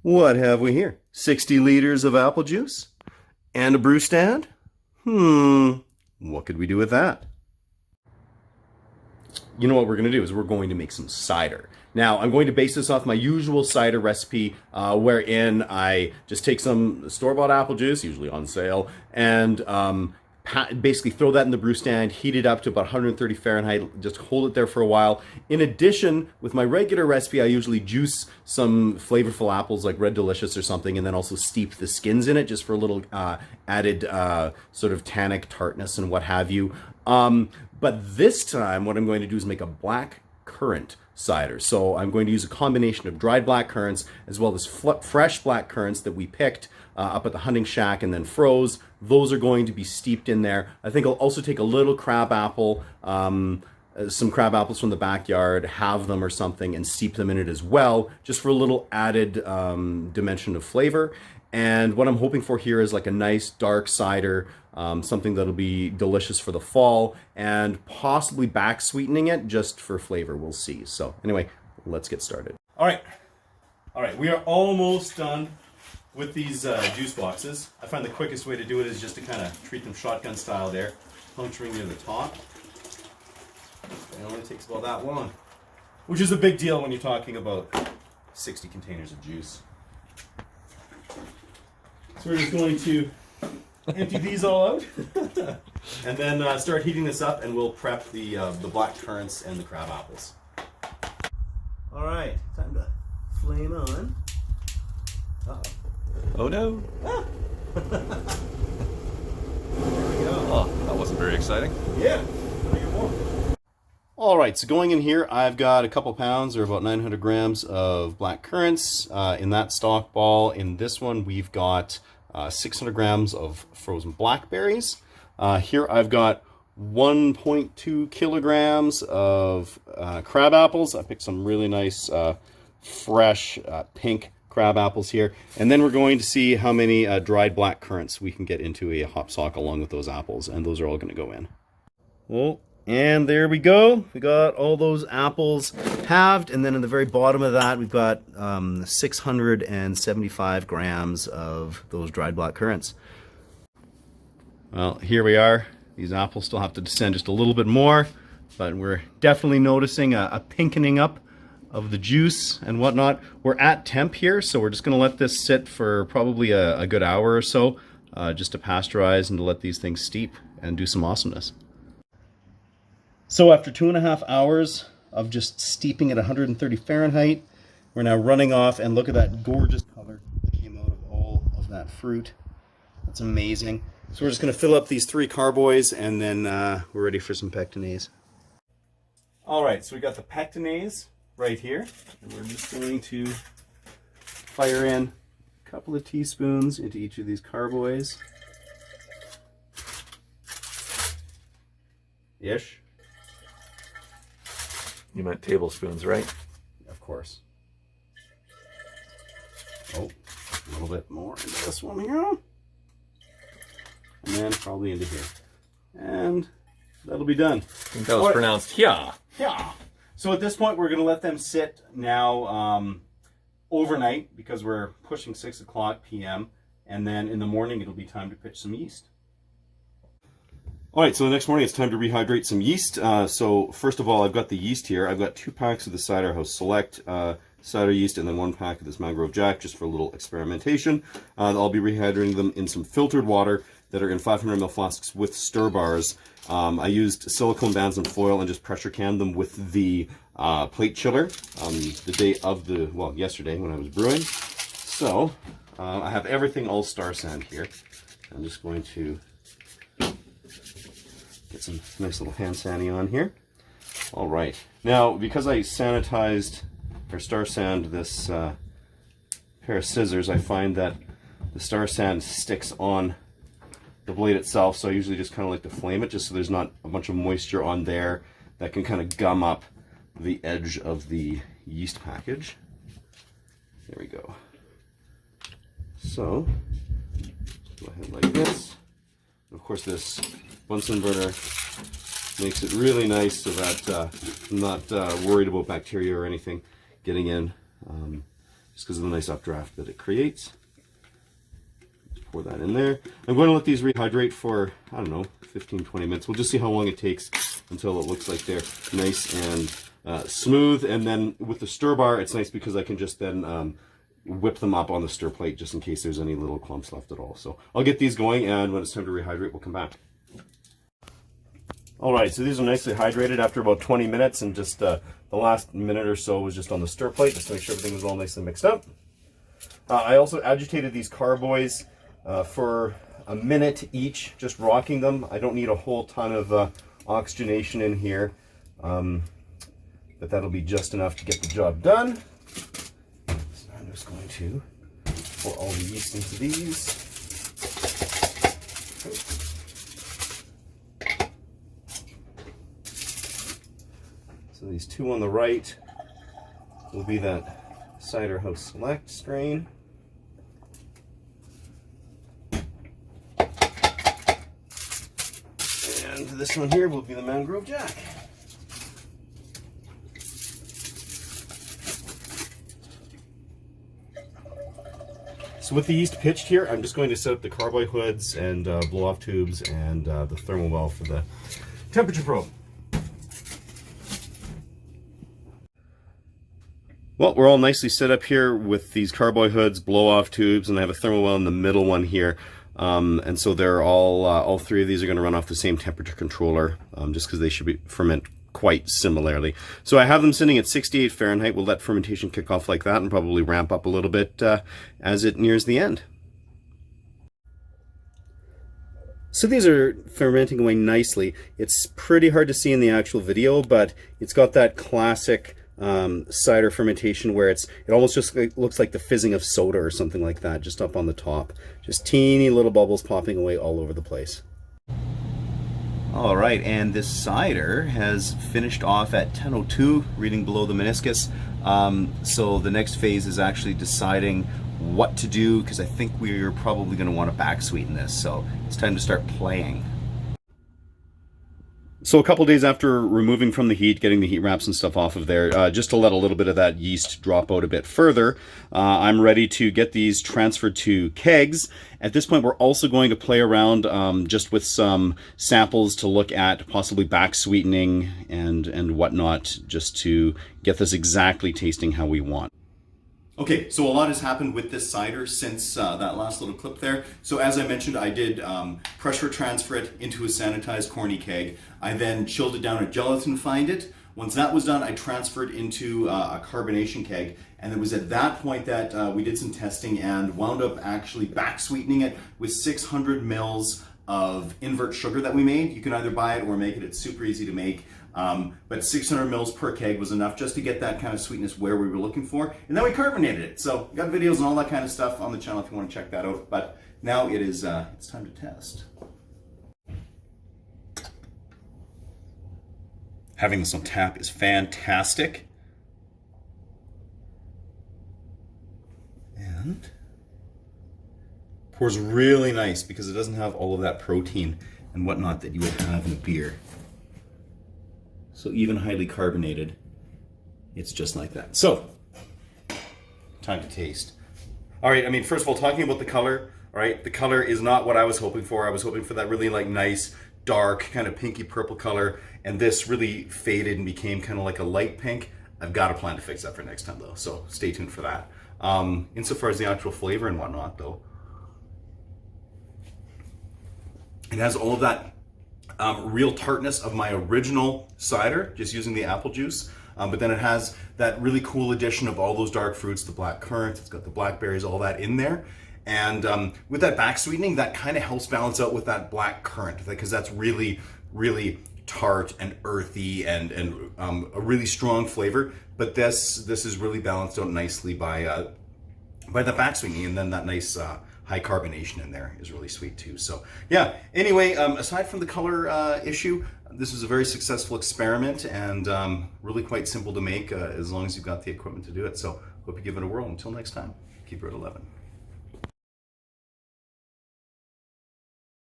What have we here? 60 liters of apple juice? And a brew stand? What could we do with that? You know what we're going to do is we're going to make some cider. Now, I'm going to base this off my usual cider recipe, wherein I just take some store-bought apple juice, usually on sale, and basically throw that in the brew stand, heat it up to about 130 Fahrenheit, just hold it there for a while. In addition, with my regular recipe, I usually juice some flavorful apples like Red Delicious or something, and then also steep the skins in it just for a little added sort of tannic tartness and what have you. But this time, what I'm going to do is make a black currant cider. So I'm going to use a combination of dried black currants as well as fresh black currants that we picked up at the hunting shack and then froze. Those are going to be steeped in there. I think I'll also take a little crabapple, some crab apples from the backyard, halve them or something, and steep them in it as well, just for a little added dimension of flavor. And what I'm hoping for here is like a nice dark cider, something that'll be delicious for the fall, and possibly back sweetening it just for flavor. We'll see. So anyway, let's get started. All right, we are almost done with these juice boxes. I find the quickest way to do it is just to kind of treat them shotgun style there, puncturing near the top. It only takes about that long, which is a big deal when you're talking about 60 containers of juice. So we're just going to empty these all out and then start heating this up, and we'll prep the black currants and the crab apples. All right, time to flame on. Uh-oh. Oh no! Ah. There we go. Oh, that wasn't very exciting. Yeah. All right, so going in here, I've got a couple pounds, or about 900 grams of black currants in that stock ball. In this one, we've got 600 grams of frozen blackberries. Here I've got 1.2 kilograms of crab apples. I picked some really nice, fresh, pink crab apples here. And then we're going to see how many dried black currants we can get into a hop sock along with those apples, and those are all going to go in. Well, and there we go. We got all those apples halved, and then in the very bottom of that, we've got 675 grams of those dried black currants. Well, here we are. These apples still have to descend just a little bit more, but we're definitely noticing a pinkening up of the juice and whatnot. We're at temp here, so we're just going to let this sit for probably a good hour or so, just to pasteurize and to let these things steep and do some awesomeness. So after 2.5 hours of just steeping at 130 Fahrenheit, we're now running off, and look at that gorgeous color that came out of all of that fruit. That's amazing. So we're just going to fill up these 3 carboys, and then we're ready for some pectinase. All right, so we got the pectinase right here, and we're just going to fire in a couple of teaspoons into each of these carboys. Ish. You meant tablespoons, right? Of course. Oh, a little bit more into this one here. And then probably into here. And that'll be done. I think that was pronounced yeah. Yeah. So at this point, we're going to let them sit now overnight, because we're pushing 6 o'clock p.m. And then in the morning, it'll be time to pitch some yeast. All right, so the next morning it's time to rehydrate some yeast. So first of all, I've got the yeast here. I've got 2 packs of the Cider House Select cider yeast, and then 1 pack of this Mangrove Jack, just for a little experimentation. I'll be rehydrating them in some filtered water that are in 500 ml flasks with stir bars. I used silicone bands and foil and just pressure canned them with the plate chiller the day of yesterday when I was brewing. So I have everything all star sand here. I'm just going to get some nice little hand sanding on here. All right. Now, because I sanitized or star sand this pair of scissors, I find that the star sand sticks on the blade itself, so I usually just kind of like to flame it just so there's not a bunch of moisture on there that can kind of gum up the edge of the yeast package. There we go. So, go ahead like this. Of course, this Bunsen burner makes it really nice so that I'm not worried about bacteria or anything getting in. just because of the nice updraft that it creates. Just pour that in there. I'm going to let these rehydrate for, I don't know, 15-20 minutes. We'll just see how long it takes until it looks like they're nice and smooth. And then with the stir bar, it's nice because I can just then whip them up on the stir plate just in case there's any little clumps left at all. So I'll get these going, and when it's time to rehydrate, we'll come back. All right, so these are nicely hydrated after about 20 minutes, and just the last minute or so was just on the stir plate just to make sure everything was all nicely mixed up. I also agitated these carboys for a minute each, just rocking them. I don't need a whole ton of oxygenation in here, but that'll be just enough to get the job done. So I'm just going to pour all the yeast into these. So these two on the right will be that Cider House Select strain. And this one here will be the Mangrove Jack. So with the yeast pitched here, I'm just going to set up the carboy hoods and blow-off tubes and the thermal well for the temperature probe. Well, we're all nicely set up here with these carboy hoods, blow-off tubes, and I have a thermal well in the middle one here. And so they're all three of these are going to run off the same temperature controller, just because they should ferment quite similarly. So I have them sitting at 68 Fahrenheit. We'll let fermentation kick off like that and probably ramp up a little bit as it nears the end. So these are fermenting away nicely. It's pretty hard to see in the actual video, but it's got that classic cider fermentation where it almost just looks like the fizzing of soda or something like that, just up on the top. Just teeny little bubbles popping away all over the place. All right, and this cider has finished off at 10:02, reading below the meniscus. So the next phase is actually deciding what to do, because I think we're probably going to want to back sweeten this. So it's time to start playing. So a couple days after removing from the heat, getting the heat wraps and stuff off of there, just to let a little bit of that yeast drop out a bit further, I'm ready to get these transferred to kegs. At this point, we're also going to play around just with some samples to look at possibly back sweetening and whatnot, just to get this exactly tasting how we want. Okay, so a lot has happened with this cider since that last little clip there. So as I mentioned, I did pressure transfer it into a sanitized corny keg. I then chilled it down and gelatin-fined it. Once that was done, I transferred into a carbonation keg. And it was at that point that we did some testing and wound up actually back sweetening it with 600 mils of invert sugar that we made. You can either buy it or make it. It's super easy to make. But 600 mils per keg was enough just to get that kind of sweetness where we were looking for. And then we carbonated it. So we got videos and all that kind of stuff on the channel if you want to check that out. But now it is it's time to test. Having this on tap is fantastic. And pours really nice because it doesn't have all of that protein and whatnot that you would have in a beer. So even highly carbonated, it's just like that. So, time to taste. All right, I mean, first of all, talking about the color, all right, the color is not what I was hoping for. I was hoping for that really like nice, dark, kind of pinky purple color, and this really faded and became kind of like a light pink. I've got a plan to fix that for next time though, so stay tuned for that. Insofar as the actual flavor and whatnot though, it has all of that real tartness of my original cider, just using the apple juice. But then it has that really cool addition of all those dark fruits, the black currants, it's got the blackberries, all that in there. And with that back sweetening, that kind of helps balance out with that black currant, because that's really, really tart and earthy and a really strong flavor. But this is really balanced out nicely by the back sweetening, and then that nice high carbonation in there is really sweet too. So yeah, anyway, aside from the color issue, this was a very successful experiment and really quite simple to make as long as you've got the equipment to do it. So hope you give it a whirl. Until next time, keep it at 11.